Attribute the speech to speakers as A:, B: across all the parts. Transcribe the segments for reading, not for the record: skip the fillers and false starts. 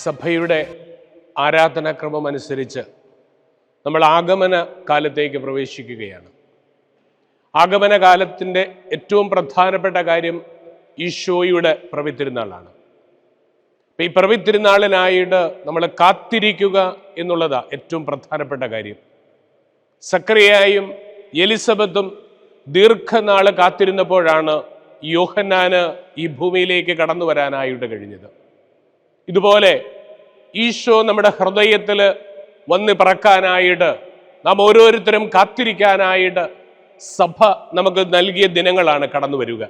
A: സഭയുടെ ആരാധനാക്രമം അനുസരിച്ച് നമ്മൾ ആഗമന കാലത്തേക്ക് പ്രവേശിക്കുകയാണ്. ആഗമന കാലത്തിൻ്റെ ഏറ്റവും പ്രധാനപ്പെട്ട കാര്യം ഈശോയുടെ പ്രവിത്തിരുന്നാളാണ്. അപ്പം ഈ പ്രവിത്തിരുന്നാളിനായിട്ട് നമ്മൾ കാത്തിരിക്കുക എന്നുള്ളതാണ് ഏറ്റവും പ്രധാനപ്പെട്ട കാര്യം. സക്കറിയായും എലിസബത്തും ദീർഘനാൾ കാത്തിരുന്നപ്പോഴാണ് യോഹന്നാന് ഈ ഭൂമിയിലേക്ക് കടന്നു വരാനായിട്ട് കഴിഞ്ഞത്. ഇതുപോലെ ഈശോ നമ്മുടെ ഹൃദയത്തിൽ വന്ന് പിറക്കാനായിട്ട് നാം ഓരോരുത്തരും കാത്തിരിക്കാനായിട്ട് സഭ നമുക്ക് നൽകിയ ദിനങ്ങളാണ് കടന്നു വരിക.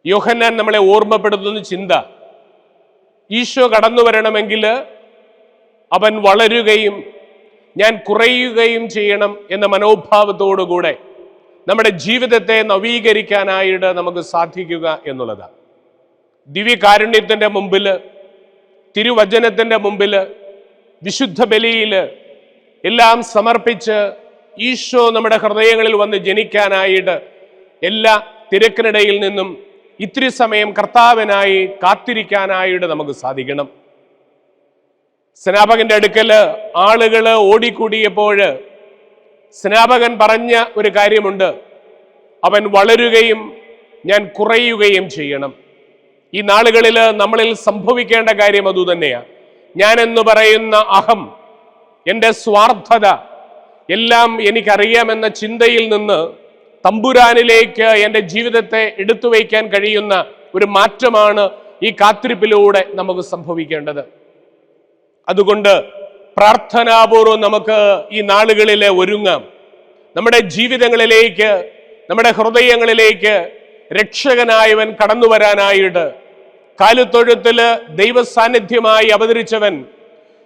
A: യോഹന്നാൻ നമ്മളെ ഓർമ്മപ്പെടുത്തുന്ന ചിന്ത, ഈശോ കടന്നു വരണമെങ്കിൽ അവൻ വളരുകയും ഞാൻ കുറയുകയും ചെയ്യണം എന്ന മനോഭാവത്തോടുകൂടെ നമ്മുടെ ജീവിതത്തെ നവീകരിക്കാനായിട്ട് നമുക്ക് സാധിക്കുക എന്നുള്ളതാണ്. ദിവ്യകാരുണ്യത്തിൻ്റെ മുമ്പിൽ, തിരുവചനത്തിൻ്റെ മുമ്പിൽ, വിശുദ്ധ ബലിയിൽ എല്ലാം സമർപ്പിച്ച് ഈശോ നമ്മുടെ ഹൃദയങ്ങളിൽ വന്ന് ജനിക്കാനായിട്ട് എല്ലാ തിരക്കിനിടയിൽ നിന്നും ഇത്തിരി സമയം കർത്താവിനായി കാത്തിരിക്കാനായിട്ട് നമുക്ക് സാധിക്കണം. സ്നാപകന്റെ അടുക്കൽ ആളുകൾ ഓടിക്കൂടിയപ്പോൾ സ്നാപകൻ പറഞ്ഞ ഒരു കാര്യമുണ്ട്, അവൻ വളരുകയും ഞാൻ കുറയുകയും ചെയ്യണം. ഈ നാളുകളിൽ നമ്മളിൽ സംഭവിക്കേണ്ട കാര്യം അതുതന്നെയാണ്. ഞാനെന്ന് പറയുന്ന അഹം, എൻ്റെ സ്വാർത്ഥത, എല്ലാം എനിക്കറിയാമെന്ന ചിന്തയിൽ നിന്ന് തമ്പുരാനിലേക്ക് എൻ്റെ ജീവിതത്തെ എടുത്തു വയ്ക്കാൻ കഴിയുന്ന ഒരു മാറ്റമാണ് ഈ കാത്തിരിപ്പിലൂടെ നമുക്ക് സംഭവിക്കേണ്ടത്. അതുകൊണ്ട് പ്രാർത്ഥനാപൂർവം നമുക്ക് ഈ നാളുകളിലെ ഒരുങ്ങാം. നമ്മുടെ ജീവിതങ്ങളിലേക്ക്, നമ്മുടെ ഹൃദയങ്ങളിലേക്ക് രക്ഷകനായവൻ കടന്നു വരാനായിട്ട്, കാലുത്തൊഴുത്തില് ദൈവസാന്നിധ്യമായി അവതരിച്ചവൻ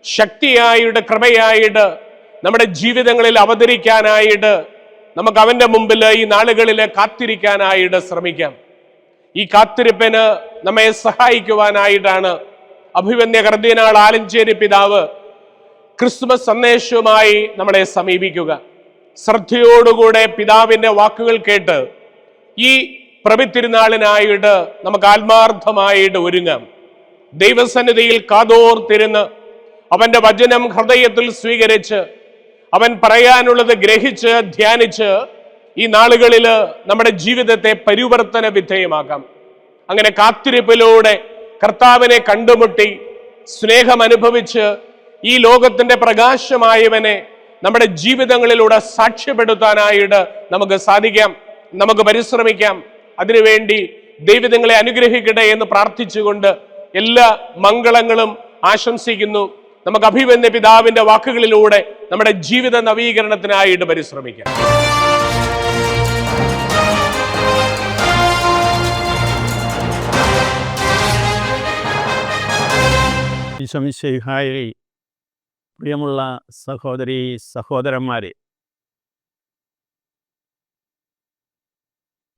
A: ശക്തിയായിട്ട്, കൃപയായിട്ട് നമ്മുടെ ജീവിതങ്ങളിൽ അവതരിക്കാനായിട്ട് നമുക്ക് അവൻ്റെ മുമ്പിൽ ഈ നാളുകളിൽ കാത്തിരിക്കാനായിട്ട് ശ്രമിക്കാം. ഈ കാത്തിരിപ്പിന് നമ്മെ സഹായിക്കുവാനായിട്ടാണ് അഭിവന്യ കർദ്ദിനാൾ ആലഞ്ചേരി പിതാവ് ക്രിസ്മസ് സന്ദേശവുമായി നമ്മളെ സമീപിക്കുക. ശ്രദ്ധയോടുകൂടെ പിതാവിൻ്റെ വാക്കുകൾ കേട്ട് ഈ പ്രവിത്തിരുന്നാളിനായിട്ട് നമുക്ക് ആത്മാർത്ഥമായിട്ട് ഒരുങ്ങാം. ദൈവസന്നിധിയിൽ കാതോർത്തിരുന്ന് അവൻ്റെ വചനം ഹൃദയത്തിൽ സ്വീകരിച്ച് അവൻ പറയാനുള്ളത് ഗ്രഹിച്ച് ധ്യാനിച്ച് ഈ നാളുകളിൽ നമ്മുടെ ജീവിതത്തെ പരിവർത്തന വിധേയമാക്കാം. അങ്ങനെ കാത്തിരിപ്പിലൂടെ കർത്താവിനെ കണ്ടുമുട്ടി സ്നേഹം അനുഭവിച്ച് ഈ ലോകത്തിന്റെ പ്രകാശമായവനെ നമ്മുടെ ജീവിതങ്ങളിലൂടെ സാക്ഷ്യപ്പെടുത്താനായിട്ട് നമുക്ക് സാധിക്കാം. നമുക്ക് പരിശ്രമിക്കാം. അതിനുവേണ്ടി ദൈവം നിങ്ങളെ അനുഗ്രഹിക്കട്ടെ എന്ന് പ്രാർത്ഥിച്ചുകൊണ്ട് എല്ലാ മംഗളങ്ങളും ആശംസിക്കുന്നു. നമുക്ക് അഭിവന്യ പിതാവിന്റെ വാക്കുകളിലൂടെ നമ്മുടെ ജീവിത നവീകരണത്തിനായിട്ട് പരിശ്രമിക്കാം.
B: ഈശോമിശിഹായിൽ പ്രിയമുള്ള സഹോദരീ സഹോദരന്മാരെ,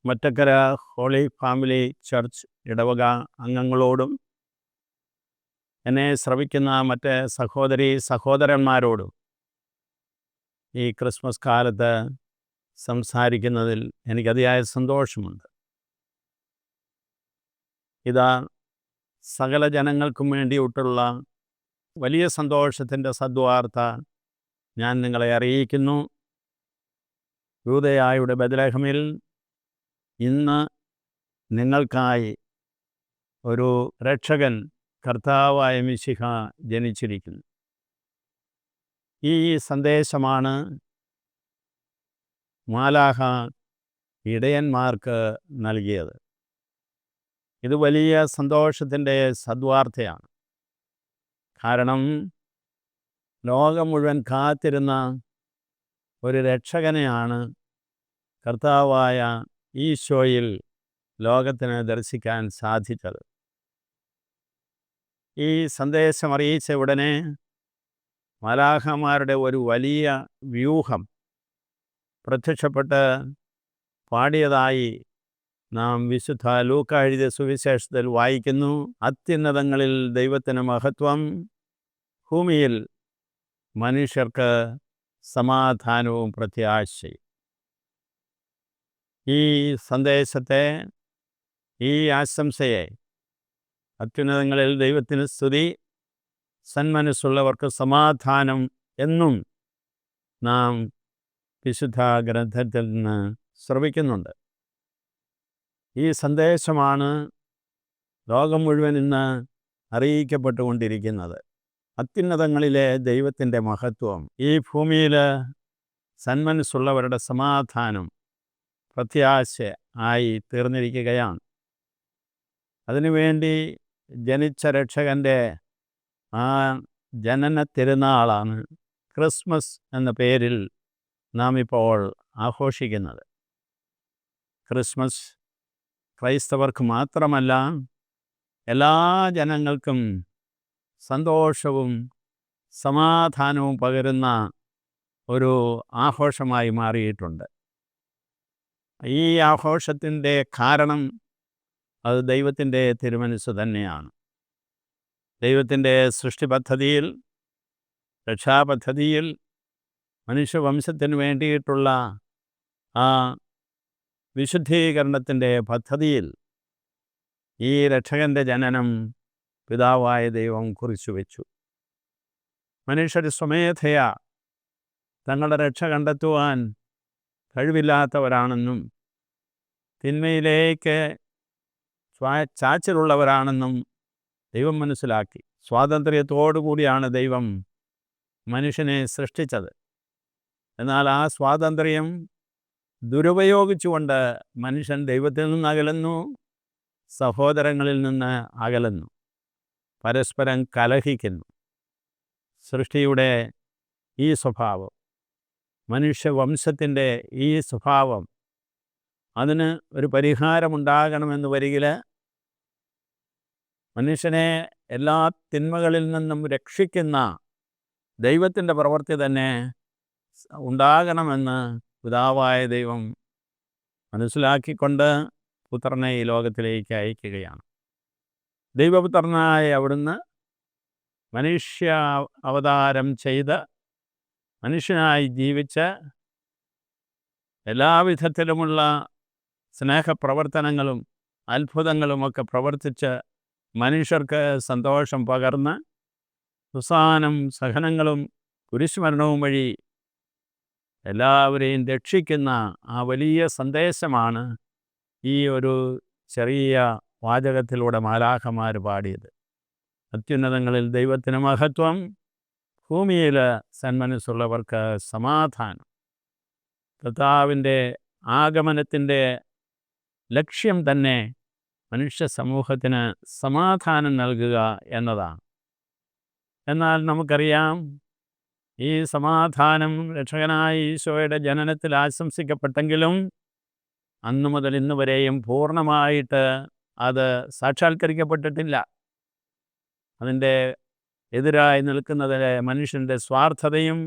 B: മറ്റക്കര ഹോളി ഫാമിലി ചർച്ച് ഇടവക അംഗങ്ങളോടും എന്നെ ശ്രവിക്കുന്ന മറ്റ് സഹോദരീ സഹോദരന്മാരോടും ഈ ക്രിസ്മസ് കാലത്ത് സംസാരിക്കുന്നതിൽ എനിക്കതിയായ സന്തോഷമുണ്ട്. ഇതാ സകല ജനങ്ങൾക്കും വേണ്ടിയിട്ടുള്ള വലിയ സന്തോഷത്തിൻ്റെ സദ്വാർത്ത ഞാൻ നിങ്ങളെ അറിയിക്കുന്നു. യൂദയായുടെ ബെത്ലഹേമിൽ ഇന്ന് നിങ്ങൾക്കായി ഒരു രക്ഷകൻ, കർത്താവായ മിശിഹ ജനിച്ചിരിക്കുന്നു. ഈ സന്ദേശമാണ് മാലാഖ ഇടയന്മാർക്ക് നൽകിയത്. ഇത് വലിയ സന്തോഷത്തിൻ്റെ സദ്വാർത്തയാണ്. കാരണം ലോകം മുഴുവൻ കാത്തിരുന്ന ഒരു രക്ഷകനെയാണ് കർത്താവായ ഈശോയിൽ ലോകത്തിന് ദർശിക്കാൻ സാധിച്ചത്. ഈ സന്ദേശം അറിയിച്ച ഉടനെ മാലാഖമാരുടെ ഒരു വലിയ വ്യൂഹം പ്രത്യക്ഷപ്പെട്ട് പാടിയതായി നാം വിശുദ്ധ ലൂക്കാ എഴുതിയ സുവിശേഷത്തിൽ വായിക്കുന്നു. അത്യുന്നതങ്ങളിൽ ദൈവത്തിന് മഹത്വം, ഭൂമിയിൽ മനുഷ്യർക്ക് സമാധാനവും പ്രത്യാശയും. ഈ സന്ദേശത്തെ, ഈ ആശംസയെ, അത്യുന്നതങ്ങളിൽ ദൈവത്തിന് സ്തുതി, സന്മനസ്സുള്ളവർക്ക് സമാധാനം എന്നും നാം വിശുദ്ധ ഗ്രന്ഥത്തിൽ നിന്ന് ശ്രവിക്കുന്നുണ്ട്. ഈ സന്ദേശമാണ് ലോകം മുഴുവൻ ഇന്ന് അറിയിക്കപ്പെട്ടുകൊണ്ടിരിക്കുന്നത്. അത്യുന്നതങ്ങളിലെ ദൈവത്തിൻ്റെ മഹത്വം ഈ ഭൂമിയിൽ സന്മനസ്സുള്ളവരുടെ സമാധാനം പ്രത്യാശ ആയി തീർന്നിരിക്കുകയാണ്. അതിനുവേണ്ടി ജനിച്ച രക്ഷകൻ്റെ ആ ജനന തിരുനാളാണ് ക്രിസ്മസ് എന്ന പേരിൽ നാം ഇപ്പോൾ ആഘോഷിക്കുന്നത്. ക്രിസ്മസ് ക്രൈസ്തവർക്ക് മാത്രമല്ല, എല്ലാ ജനങ്ങൾക്കും സന്തോഷവും സമാധാനവും പകരുന്ന ഒരു ആഘോഷമായി മാറിയിട്ടുണ്ട്. ഈ ആഘോഷത്തിൻ്റെ കാരണം അത് ദൈവത്തിൻ്റെ തിരുമനസ്സ് തന്നെയാണ്. ദൈവത്തിൻ്റെ സൃഷ്ടി പദ്ധതിയിൽ, രക്ഷാപദ്ധതിയിൽ, മനുഷ്യവംശത്തിന് വേണ്ടിയിട്ടുള്ള ആ വിശുദ്ധീകരണത്തിൻ്റെ പദ്ധതിയിൽ ഈ രക്ഷകൻ്റെ ജനനം പിതാവായ ദൈവം കുറിച്ചു വെച്ചു. മനുഷ്യർ സ്വമേധയാ തങ്ങളുടെ രക്ഷ കണ്ടെത്തുവാൻ കഴിവില്ലാത്തവരാണെന്നും തിന്മയിലേക്ക് ചാച്ചിലുള്ളവരാണെന്നും ദൈവം മനസ്സിലാക്കി. സ്വാതന്ത്ര്യത്തോടു കൂടിയാണ് ദൈവം മനുഷ്യനെ സൃഷ്ടിച്ചത്. എന്നാൽ ആ സ്വാതന്ത്ര്യം ദുരുപയോഗിച്ചുകൊണ്ട് മനുഷ്യൻ ദൈവത്തിൽ നിന്ന് അകലുന്നു, സഹോദരങ്ങളിൽ നിന്ന് അകലുന്നു, പരസ്പരം കലഹിക്കുന്നു. സൃഷ്ടിയുടെ ഈ സ്വഭാവം, മനുഷ്യവംശത്തിൻ്റെ ഈ സ്വഭാവം, അതിന് ഒരു പരിഹാരമുണ്ടാകണമെന്ന് വരികിൽ മനുഷ്യനെ എല്ലാ തിന്മകളിൽ നിന്നും രക്ഷിക്കുന്ന ദൈവത്തിൻ്റെ പ്രവൃത്തി തന്നെ ഉണ്ടാകണമെന്ന് പിതാവായ ദൈവം മനസ്സിലാക്കിക്കൊണ്ട് പുത്രനെ ഈ ലോകത്തിലേക്ക് അയക്കുകയാണ്. ദൈവപുത്രനായ അവിടുന്ന് മനുഷ്യ അവതാരം ചെയ്ത് മനുഷ്യനായി ജീവിച്ച് എല്ലാവിധത്തിലുമുള്ള സ്നേഹപ്രവർത്തനങ്ങളും അത്ഭുതങ്ങളുമൊക്കെ പ്രവർത്തിച്ച് മനുഷ്യർക്ക് സന്തോഷം പകർന്ന് അവസാനം സഹനങ്ങളും കുരിശുമരണവും വഴി എല്ലാവരെയും രക്ഷിക്കുന്ന ആ വലിയ സന്ദേശമാണ് ഈ ഒരു ചെറിയ വാചകത്തിലൂടെ മാലാഖമാർ പാടിയത്. അത്യുന്നതങ്ങളിൽ ദൈവത്തിന് മഹത്വം, ഭൂമിയിൽ സന്മനസ്സുള്ളവർക്ക് സമാധാനം. കർത്താവിൻ്റെ ആഗമനത്തിൻ്റെ ലക്ഷ്യം തന്നെ മനുഷ്യ സമൂഹത്തിന് സമാധാനം നൽകുക എന്നതാണ്. എന്നാൽ നമുക്കറിയാം, ഈ സമാധാനം രക്ഷകനായ ഈശോയുടെ ജനനത്തിൽ ആശംസിക്കപ്പെട്ടെങ്കിലും അന്നു മുതൽ ഇന്ന് വരെയും പൂർണ്ണമായിട്ട് അത് സാക്ഷാത്കരിക്കപ്പെട്ടിട്ടില്ല. അതിൻ്റെ എതിരായി നിൽക്കുന്നത് മനുഷ്യൻ്റെ സ്വാർത്ഥതയും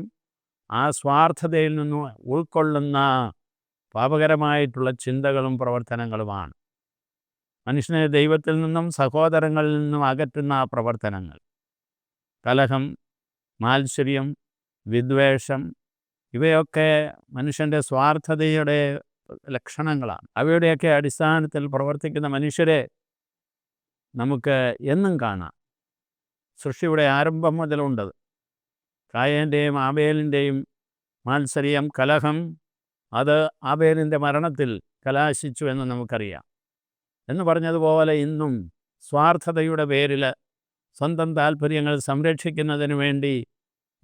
B: ആ സ്വാർത്ഥതയിൽ നിന്ന് ഉൾക്കൊള്ളുന്ന പാപകരമായിട്ടുള്ള ചിന്തകളും പ്രവർത്തനങ്ങളുമാണ്. മനുഷ്യനെ ദൈവത്തിൽ നിന്നും സഹോദരങ്ങളിൽ നിന്നും അകറ്റുന്ന ആ പ്രവർത്തനങ്ങൾ, കലഹം, മാത്സര്യം, വിദ്വേഷം, ഇവയൊക്കെ മനുഷ്യൻ്റെ സ്വാർത്ഥതയുടെ ലക്ഷണങ്ങളാണ്. അവയുടെയൊക്കെ അടിസ്ഥാനത്തിൽ പ്രവർത്തിക്കുന്ന മനുഷ്യരെ നമുക്ക് എന്നും കാണാം. സൃഷ്ടിയുടെ ആരംഭം മുതലുണ്ടത്. കായേൻ്റെയും ആബേലിൻ്റെയും മാത്സര്യം, കലഹം, അത് ആബേലിൻ്റെ മരണത്തിൽ കലാശിച്ചു എന്ന് നമുക്കറിയാം. എന്ന് പറഞ്ഞതുപോലെ ഇന്നും സ്വാർത്ഥതയുടെ പേരിൽ സ്വന്തം താല്പര്യങ്ങൾ സംരക്ഷിക്കുന്നതിന് വേണ്ടി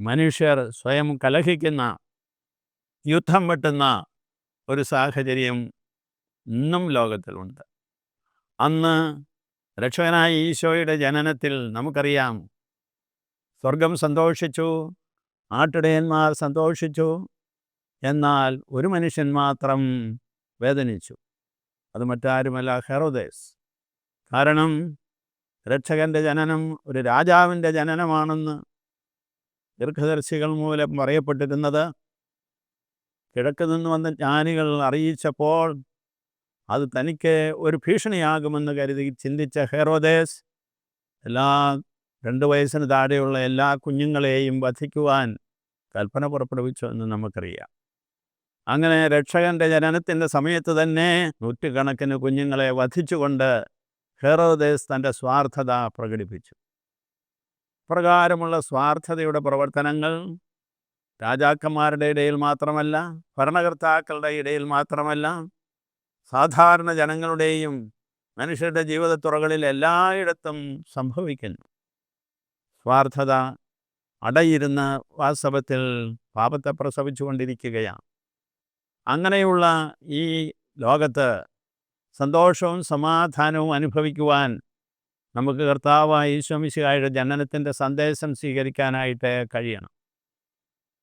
B: മനുഷ്യർ സ്വയം കലഹിക്കുന്ന, യുദ്ധം വെട്ടുന്ന ഒരു സാഹചര്യം ഇന്നും ലോകത്തിലുണ്ട്. അന്ന് രക്ഷകനായ ഈശോയുടെ ജനനത്തിൽ നമുക്കറിയാം, സ്വർഗം സന്തോഷിച്ചു, ആട്ടിടയന്മാർ സന്തോഷിച്ചു, എന്നാൽ ഒരു മനുഷ്യൻ മാത്രം വേദനിച്ചു. അത് മറ്റാരുമല്ല, ഹെറോദേസ്. കാരണം രക്ഷകൻ്റെ ജനനം ഒരു രാജാവിൻ്റെ ജനനമാണെന്ന് ദീർഘദർശികൾ മൂലം പറയപ്പെട്ടിരുന്നത് കിഴക്ക് നിന്ന് വന്ന ജ്ഞാനികൾ അറിയിച്ചപ്പോൾ അത് തനിക്ക് ഒരു ഭീഷണിയാകുമെന്ന് കരുതി ചിന്തിച്ച ഹെറോദേസ് എല്ലാ 2 വയസ്സിന് താഴെയുള്ള എല്ലാ കുഞ്ഞുങ്ങളെയും വധിക്കുവാൻ കൽപ്പന പുറപ്പെടുവിച്ചു എന്ന് നമുക്കറിയാം. അങ്ങനെ രക്ഷകൻ്റെ ജനനത്തിൻ്റെ സമയത്ത് തന്നെ നൂറ്റുകണക്കിന് കുഞ്ഞുങ്ങളെ വധിച്ചുകൊണ്ട് ഹെറോദേസ് തൻ്റെ സ്വാർത്ഥത പ്രകടിപ്പിച്ചു. പ്രകാരമുള്ള സ്വാർത്ഥതയുടെ പ്രവർത്തനങ്ങൾ രാജാക്കന്മാരുടെ ഇടയിൽ മാത്രമല്ല, ഭരണകർത്താക്കളുടെ ഇടയിൽ മാത്രമല്ല, സാധാരണ ജനങ്ങളുടെയും മനുഷ്യരുടെ ജീവിതത്തുറകളിൽ എല്ലായിടത്തും സംഭവിക്കുന്നു. സ്വാർത്ഥത അടയിരുന്ന വാസ്തവത്തിൽ പാപത്തെ പ്രസവിച്ചുകൊണ്ടിരിക്കുകയാണ്. അങ്ങനെയുള്ള ഈ ലോകത്ത് സന്തോഷവും സമാധാനവും അനുഭവിക്കുവാൻ നമുക്ക് കർത്താവായ ഈശോ മിശിഹായുടെ ജനനത്തിൻ്റെ സന്ദേശം സ്വീകരിക്കാനായിട്ട് കഴിയണം.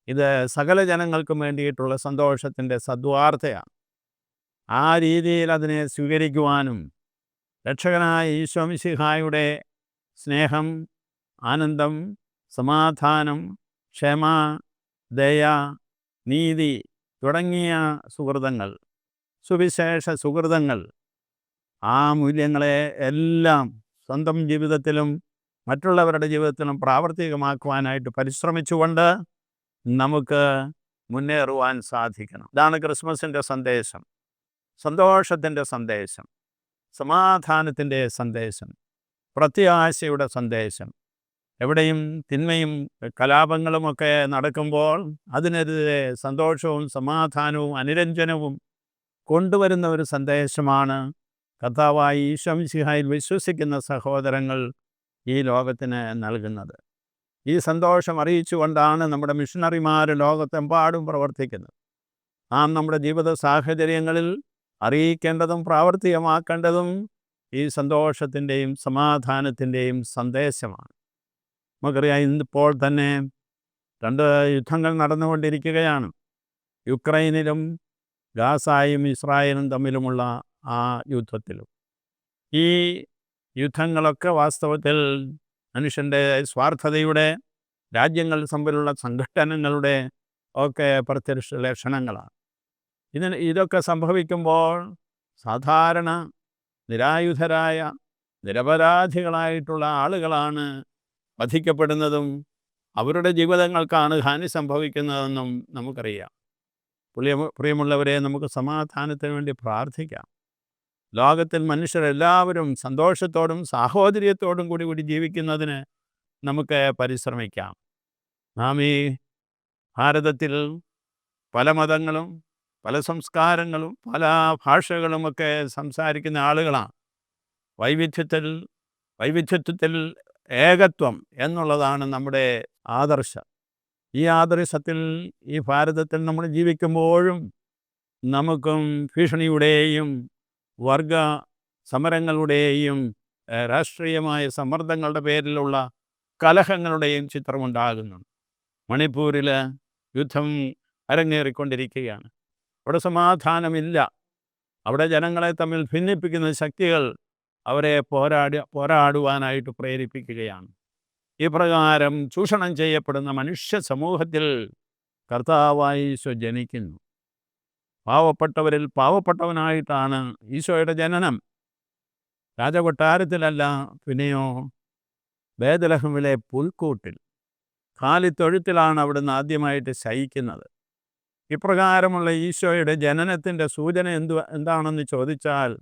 B: ഇത് സകല ജനങ്ങൾക്കും വേണ്ടിയിട്ടുള്ള സന്തോഷത്തിൻ്റെ സദ്വാർത്തയാണ്. ആ രീതിയിൽ അതിനെ സ്വീകരിക്കുവാനും രക്ഷകനായ ഈശോ മിശിഹായുടെ സ്നേഹം, ആനന്ദം, സമാധാനം, ക്ഷമ, ദയ, നീതി തുടങ്ങിയ സുഹൃതങ്ങൾ, സുവിശേഷ സുഹൃതങ്ങൾ, ആ മൂല്യങ്ങളെ എല്ലാം സ്വന്തം ജീവിതത്തിലും മറ്റുള്ളവരുടെ ജീവിതത്തിലും പ്രാവർത്തികമാക്കുവാനായിട്ട് പരിശ്രമിച്ചുകൊണ്ട് നമുക്ക് മുന്നേറുവാൻ സാധിക്കണം. ഇതാണ് ക്രിസ്മസിൻ്റെ സന്ദേശം. സന്തോഷത്തിൻ്റെ സന്ദേശം, സമാധാനത്തിൻ്റെ സന്ദേശം, പ്രത്യാശയുടെ സന്ദേശം. എവിടെയും തിന്മയും കലാപങ്ങളുമൊക്കെ നടക്കുമ്പോൾ അതിനെതിരെ സന്തോഷവും സമാധാനവും അനുരഞ്ജനവും കൊണ്ടുവരുന്ന ഒരു സന്ദേശമാണ് കർത്താവായ ഈശോ മിശിഹായിൽ വിശ്വസിക്കുന്ന സഹോദരങ്ങൾ ഈ ലോകത്തിന് നൽകുന്നത്. ഈ സന്തോഷം അറിയിച്ചുകൊണ്ടാണ് നമ്മുടെ മിഷണറിമാർ ലോകത്തെമ്പാടും പ്രവർത്തിക്കുന്നത്. നാം നമ്മുടെ ജീവിത സാഹചര്യങ്ങളിൽ അറിയിക്കേണ്ടതും പ്രാവർത്തികമാക്കേണ്ടതും ഈ സന്തോഷത്തിൻ്റെയും സമാധാനത്തിൻ്റെയും സന്ദേശമാണ്. നമുക്കറിയാം, ഇന്നിപ്പോൾ തന്നെ 2 യുദ്ധങ്ങൾ നടന്നുകൊണ്ടിരിക്കുകയാണ്. യുക്രൈനിലും ഗാസായും ഇസ്രായേലും തമ്മിലുമുള്ള ആ യുദ്ധത്തിലും. ഈ യുദ്ധങ്ങളൊക്കെ വാസ്തവത്തിൽ മനുഷ്യൻ്റെ സ്വാർത്ഥതയുടെ, രാജ്യങ്ങൾ തമ്മിലുള്ള സംഘട്ടനങ്ങളുടെ ഒക്കെ പ്രത്യക്ഷ ലക്ഷണങ്ങളാണ്. ഇതൊക്കെ സംഭവിക്കുമ്പോൾ സാധാരണ നിരായുധരായ നിരപരാധികളായിട്ടുള്ള ആളുകളാണ് വധിക്കപ്പെടുന്നതും അവരുടെ ജീവിതങ്ങൾക്കാണ് ഹാനി സംഭവിക്കുന്നതെന്നും നമുക്കറിയാം. പ്രിയമുള്ളവരെ, നമുക്ക് സമാധാനത്തിന് വേണ്ടി പ്രാർത്ഥിക്കാം. ലോകത്തിൽ മനുഷ്യരെല്ലാവരും സന്തോഷത്തോടും സാഹോദര്യത്തോടും കൂടി ജീവിക്കുന്നതിന് നമുക്ക് പരിശ്രമിക്കാം. നാം ഈ ഭാരതത്തിൽ പല മതങ്ങളും പല സംസ്കാരങ്ങളും പല ഭാഷകളുമൊക്കെ സംസാരിക്കുന്ന ആളുകളാണ്. വൈവിധ്യത്തിൽ ഏകത്വം എന്നുള്ളതാണ് നമ്മുടെ ആദർശം. ഈ ആദർശത്തിൽ ഈ ഭാരതത്തിൽ നമ്മൾ ജീവിക്കുമ്പോഴും നമുക്കും ഭീഷണിയുടെയും വർഗ സമരങ്ങളുടെയും രാഷ്ട്രീയമായ സമ്മർദ്ദങ്ങളുടെ പേരിലുള്ള കലഹങ്ങളുടെയും ചിത്രമുണ്ടാകുന്നുണ്ട്. മണിപ്പൂരിൽ യുദ്ധം അരങ്ങേറിക്കൊണ്ടിരിക്കുകയാണ്. അവിടെ സമാധാനമില്ല. അവിടെ ജനങ്ങളെ തമ്മിൽ ഭിന്നിപ്പിക്കുന്ന ശക്തികൾ അവരെ പോരാടുവാനായിട്ട് പ്രേരിപ്പിക്കുകയാണ്. ഇപ്രകാരം ചൂഷണം ചെയ്യപ്പെടുന്ന മനുഷ്യ സമൂഹത്തിൽ കർത്താവായ ഈശോ ജനിക്കുന്നു. പാവപ്പെട്ടവരിൽ പാവപ്പെട്ടവനായിട്ടാണ് ഈശോയുടെ ജനനം. രാജകൊട്ടാരത്തിലല്ല, പിന്നെയോ ബേത്ലഹേമിലെ പുൽക്കൂട്ടിൽ, കാലിത്തൊഴുത്തിലാണ് അവിടുന്ന് ആദ്യമായിട്ട് ശയിക്കുന്നത്. ഇപ്രകാരമുള്ള ഈശോയുടെ ജനനത്തിൻ്റെ സൂചന എന്താണെന്ന് ചോദിച്ചാൽ,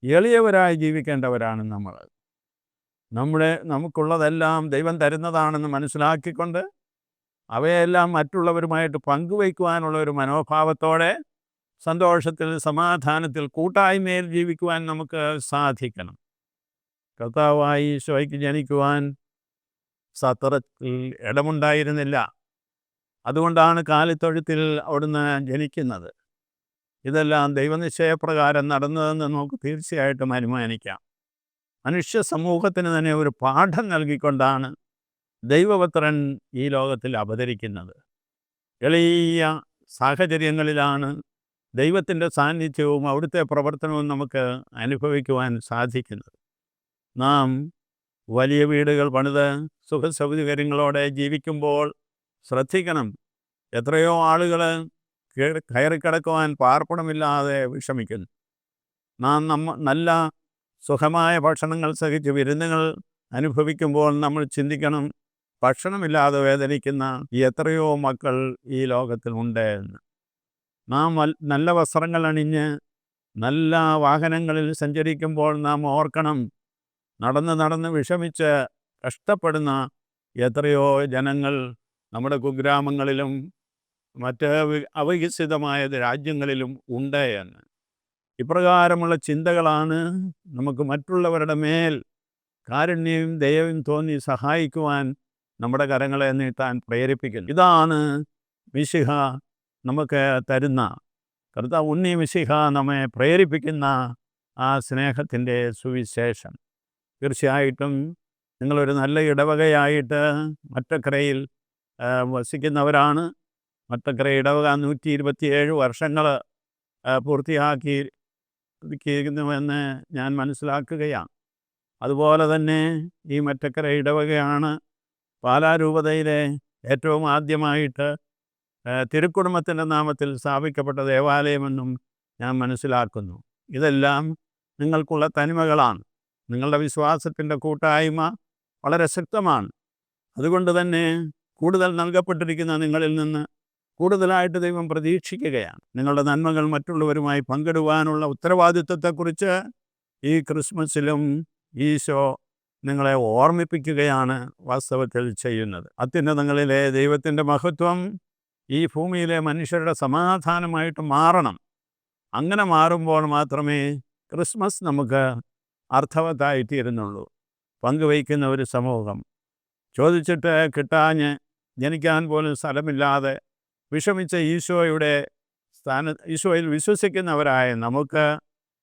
B: എളിയവരായി ജീവിക്കേണ്ടവരാണ് നമ്മൾ. നമുക്കുള്ളതെല്ലാം ദൈവം തരുന്നതാണെന്ന് മനസ്സിലാക്കിക്കൊണ്ട് അവയെല്ലാം മറ്റുള്ളവരുമായിട്ട് പങ്കുവയ്ക്കുവാനുള്ള ഒരു മനോഭാവത്തോടെ സന്തോഷത്തിൽ സമാധാനത്തിൽ കൂട്ടായ്മയിൽ ജീവിക്കുവാൻ നമുക്ക് സാധിക്കണം. കർത്താവായ ഈശോയ്ക്ക് ജനിക്കുവാൻ സത്രത്തിൽ ഇടമുണ്ടായിരുന്നില്ല. അതുകൊണ്ടാണ് കാലിത്തൊഴുത്തിൽ അവിടുന്ന് ജനിക്കുന്നത്. ഇതെല്ലാം ദൈവനിശ്ചയപ്രകാരം നടന്നതെന്ന് നമുക്ക് തീർച്ചയായിട്ടും അനുമാനിക്കാം. മനുഷ്യ സമൂഹത്തിന് തന്നെ ഒരു പാഠം നൽകിക്കൊണ്ടാണ് ദൈവപുത്രൻ ഈ ലോകത്തിൽ അവതരിക്കുന്നത്. എളിയ സാഹചര്യങ്ങളിലാണ് ദൈവത്തിൻ്റെ സാന്നിധ്യവും അവിടുത്തെ പ്രവർത്തനവും നമുക്ക് അനുഭവിക്കുവാൻ സാധിക്കുന്നത്. നാം വലിയ വീടുകൾ പണിത് സുഖസൗകര്യങ്ങളോടെ ജീവിക്കുമ്പോൾ ശ്രദ്ധിക്കണം, എത്രയോ ആളുകൾ കയറിക്കിടക്കുവാൻ പാർപ്പിടമില്ലാതെ വിഷമിക്കുന്നു. നാം നല്ല സുഖമായ ഭക്ഷണങ്ങൾ സഹിച്ച് വിരുന്നുകൾ അനുഭവിക്കുമ്പോൾ നമ്മൾ ചിന്തിക്കണം, ഭക്ഷണമില്ലാതെ വേദനിക്കുന്ന എത്രയോ മക്കൾ ഈ ലോകത്തിലുണ്ട് എന്ന്. നാം നല്ല വസ്ത്രങ്ങൾ അണിഞ്ഞ് നല്ല വാഹനങ്ങളിൽ സഞ്ചരിക്കുമ്പോൾ നാം ഓർക്കണം, നടന്ന് വിഷമിച്ച് കഷ്ടപ്പെടുന്ന എത്രയോ ജനങ്ങൾ നമ്മുടെ കുഗ്രാമങ്ങളിലും മറ്റ് അവികസിതമായ രാജ്യങ്ങളിലും ഉണ്ട് എന്ന്. ഇപ്രകാരമുള്ള ചിന്തകളാണ് നമുക്ക് മറ്റുള്ളവരുടെ മേൽ കാരുണ്യവും ദയവും തോന്നി സഹായിക്കുവാൻ നമ്മുടെ കരങ്ങളെ നീട്ടാൻ പ്രേരിപ്പിക്കുന്നു. ഇതാണ് മിശിഹ നമുക്ക് തരുന്ന, കർത്താവ് ഉണ്ണി മിശിഹ നമ്മെ പ്രേരിപ്പിക്കുന്ന ആ സ്നേഹത്തിൻ്റെ സുവിശേഷം. തീർച്ചയായിട്ടും നിങ്ങളൊരു നല്ല ഇടവകയായിട്ട് മറ്റക്കരയിൽ വസിക്കുന്നവരാണ്. മറ്റക്കര ഇടവക 127 വർഷങ്ങൾ പൂർത്തിയാക്കിയിരിക്കുന്നുവെന്ന് ഞാൻ മനസ്സിലാക്കുകയാണ്. അതുപോലെ തന്നെ ഈ മറ്റക്കര ഇടവകയാണ് പാലാരൂപതയിലെ ഏറ്റവും ആദ്യമായിട്ട് തിരുക്കുടുംബത്തിൻ്റെ നാമത്തിൽ സ്ഥാപിക്കപ്പെട്ട ദേവാലയമെന്നും ഞാൻ മനസ്സിലാക്കുന്നു. ഇതെല്ലാം നിങ്ങൾക്കുള്ള തനിമകളാണ്. നിങ്ങളുടെ വിശ്വാസത്തിൻ്റെ കൂട്ടായ്മ വളരെ ശക്തമാണ്. അതുകൊണ്ട് തന്നെ കൂടുതൽ നൽകപ്പെട്ടിരിക്കുന്ന നിങ്ങളിൽ നിന്ന് കൂടുതലായിട്ട് ദൈവം പ്രതീക്ഷിക്കുകയാണ്. നിങ്ങളുടെ നന്മകൾ മറ്റുള്ളവരുമായി പങ്കിടുവാനുള്ള ഉത്തരവാദിത്വത്തെക്കുറിച്ച് ഈ ക്രിസ്മസിലും ഈശോ നിങ്ങളെ ഓർമ്മിപ്പിക്കുകയാണ് വാസ്തവത്തിൽ ചെയ്യുന്നത്. അത്യുന്നതങ്ങളിലെ ദൈവത്തിൻ്റെ മഹത്വം ഈ ഭൂമിയിലെ മനുഷ്യരുടെ സമാധാനമായിട്ട് മാറണം. അങ്ങനെ മാറുമ്പോൾ മാത്രമേ ക്രിസ്മസ് നമുക്ക് അർത്ഥവത്തായിത്തീരുന്നുള്ളൂ. പങ്കുവയ്ക്കുന്ന ഒരു സമൂഹം, ചോദിച്ചിട്ട് കിട്ടാഞ്ഞ് ജനിക്കാൻ പോലും സ്ഥലമില്ലാതെ വിഷമിച്ച ഈശോയിൽ വിശ്വസിക്കുന്നവരായ നമുക്ക്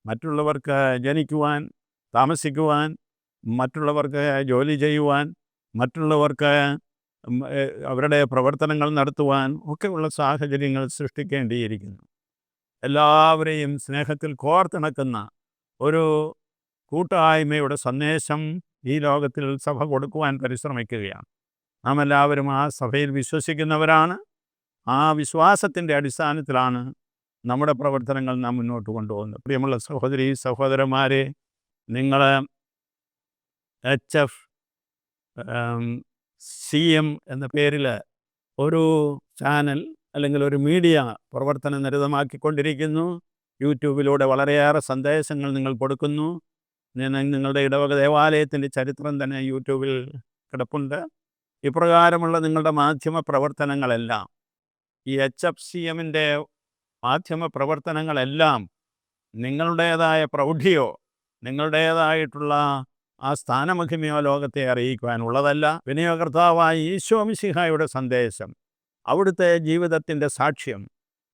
B: മറ്റുള്ളവർക്ക് ജനിക്കുവാൻ, താമസിക്കുവാൻ, മറ്റുള്ളവർക്ക് ജോലി ചെയ്യുവാൻ, മറ്റുള്ളവർക്ക് അവരുടെ പ്രവർത്തനങ്ങൾ നടത്തുവാൻ ഒക്കെയുള്ള സാഹചര്യങ്ങൾ സൃഷ്ടിക്കേണ്ടിയിരിക്കുന്നു. എല്ലാവരെയും സ്നേഹത്തിൽ കോർത്തിണക്കുന്ന ഒരു കൂട്ടായ്മയുടെ സന്ദേശം ഈ ലോകത്തിൽ സഭ കൊടുക്കുവാൻ പരിശ്രമിക്കുകയാണ്. നാം എല്ലാവരും ആ സഭയിൽ വിശ്വസിക്കുന്നവരാണ്. ആ വിശ്വാസത്തിൻ്റെ അടിസ്ഥാനത്തിലാണ് നമ്മുടെ പ്രവർത്തനങ്ങൾ നാം മുന്നോട്ട് കൊണ്ടുപോകുന്നത്. പ്രിയമുള്ള സഹോദരി സഹോദരന്മാരെ, നിങ്ങൾ HFCM എന്ന പേരിൽ ഒരു ചാനൽ അല്ലെങ്കിൽ ഒരു മീഡിയ പ്രവർത്തനം നിരതമാക്കിക്കൊണ്ടിരിക്കുന്നു. യൂട്യൂബിലൂടെ വളരെയേറെ സന്ദേശങ്ങൾ നിങ്ങൾ കൊടുക്കുന്നു. നിങ്ങളുടെ ഇടവക ദേവാലയത്തിൻ്റെ ചരിത്രം തന്നെ യൂട്യൂബിൽ കിടപ്പുണ്ട്. ഇപ്രകാരമുള്ള നിങ്ങളുടെ മാധ്യമ പ്രവർത്തനങ്ങളെല്ലാം, ഈ HFCMൻ്റെ മാധ്യമ പ്രവർത്തനങ്ങളെല്ലാം നിങ്ങളുടേതായ പ്രൗഢിയോ നിങ്ങളുടേതായിട്ടുള്ള ആ സ്ഥാനമഹിമയോ ലോകത്തെ അറിയിക്കുവാനുള്ളതല്ല. വിനയകർത്താവായ ഈശോ മിശിഹായുടെ സന്ദേശം, അവിടുത്തെ ജീവിതത്തിൻ്റെ സാക്ഷ്യം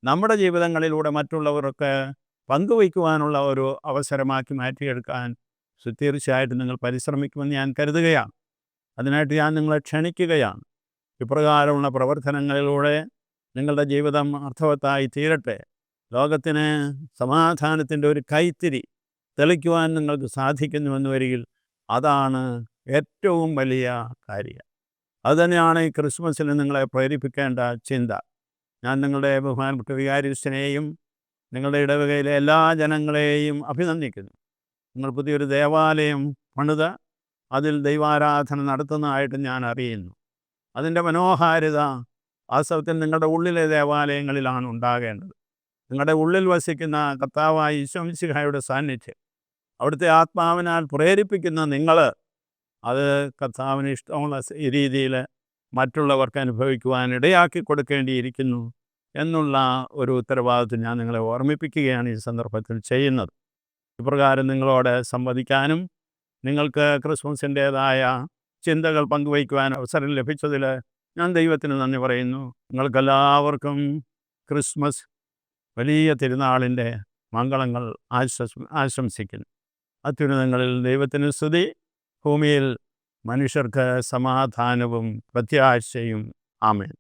B: നമ്മുടെ ജീവിതങ്ങളിലൂടെ മറ്റുള്ളവർക്ക് പങ്കുവയ്ക്കുവാനുള്ള ഒരു അവസരമാക്കി മാറ്റിയെടുക്കാൻ തീർച്ചയായിട്ടും നിങ്ങൾ പരിശ്രമിക്കുമെന്ന് ഞാൻ കരുതുകയാണ്. അതിനായിട്ട് ഞാൻ നിങ്ങളെ ക്ഷണിക്കുകയാണ്. ഇപ്രകാരമുള്ള പ്രവർത്തനങ്ങളിലൂടെ നിങ്ങളുടെ ജീവിതം അർത്ഥവത്തായി തീരട്ടെ. ലോകത്തിന് സമാധാനത്തിൻ്റെ ഒരു കൈത്തിരി തെളിക്കുവാൻ നിങ്ങൾക്ക് സാധിക്കുന്നുവെന്ന് വരികിൽ അതാണ് ഏറ്റവും വലിയ കാര്യം. അതുതന്നെയാണ് ഈ ക്രിസ്മസിൽ നിങ്ങളെ പ്രേരിപ്പിക്കേണ്ട ചിന്ത. ഞാൻ നിങ്ങളുടെ ബഹുമാനപ്പെട്ട വികാരിയച്ഛനെയും നിങ്ങളുടെ ഇടവകയിലെ എല്ലാ ജനങ്ങളെയും അഭിനന്ദിക്കുന്നു. നിങ്ങൾ പുതിയൊരു ദേവാലയം പണിത് അതിൽ ദൈവാരാധന നടത്തുന്നതായിട്ട് ഞാൻ അറിയുന്നു. അതിൻ്റെ മനോഹാരിത വാസ്തവത്തിൽ നിങ്ങളുടെ ഉള്ളിലെ ദേവാലയങ്ങളിലാണ് ഉണ്ടാകേണ്ടത്. നിങ്ങളുടെ ഉള്ളിൽ വസിക്കുന്ന കർത്താവായ ഈശോ മിശിഹായുടെ സാന്നിധ്യം, അവിടുത്തെ ആത്മാവിനാൽ പ്രേരിപ്പിക്കുന്ന നിങ്ങൾ അത് കർത്താവിന് ഇഷ്ടമുള്ള രീതിയിൽ മറ്റുള്ളവർക്ക് അനുഭവിക്കുവാൻ ഇടയാക്കി കൊടുക്കേണ്ടിയിരിക്കുന്നു എന്നുള്ള ഒരു ഉത്തരവാദിത്വം ഞാൻ നിങ്ങളെ ഓർമ്മിപ്പിക്കുകയാണ് ഈ സന്ദർഭത്തിൽ ചെയ്യുന്നത്. ഇപ്രകാരം നിങ്ങളോട് സംവദിക്കാനും നിങ്ങൾക്ക് ക്രിസ്മസിൻ്റേതായ ചിന്തകൾ പങ്കുവയ്ക്കുവാൻ അവസരം ലഭിച്ചതിൽ ഞാൻ ദൈവത്തിന് നന്ദി പറയുന്നു. നിങ്ങൾക്കെല്ലാവർക്കും ക്രിസ്മസ് വലിയ തിരുനാളിൻ്റെ മംഗളങ്ങൾ ആശംസിക്കുന്നു. അത്യുന്നതങ്ങളിൽ ദൈവത്തിന് സ്തുതി, ഭൂമിയിൽ മനുഷ്യർക്ക് സമാധാനവും പ്രത്യാശയും. ആമേൻ.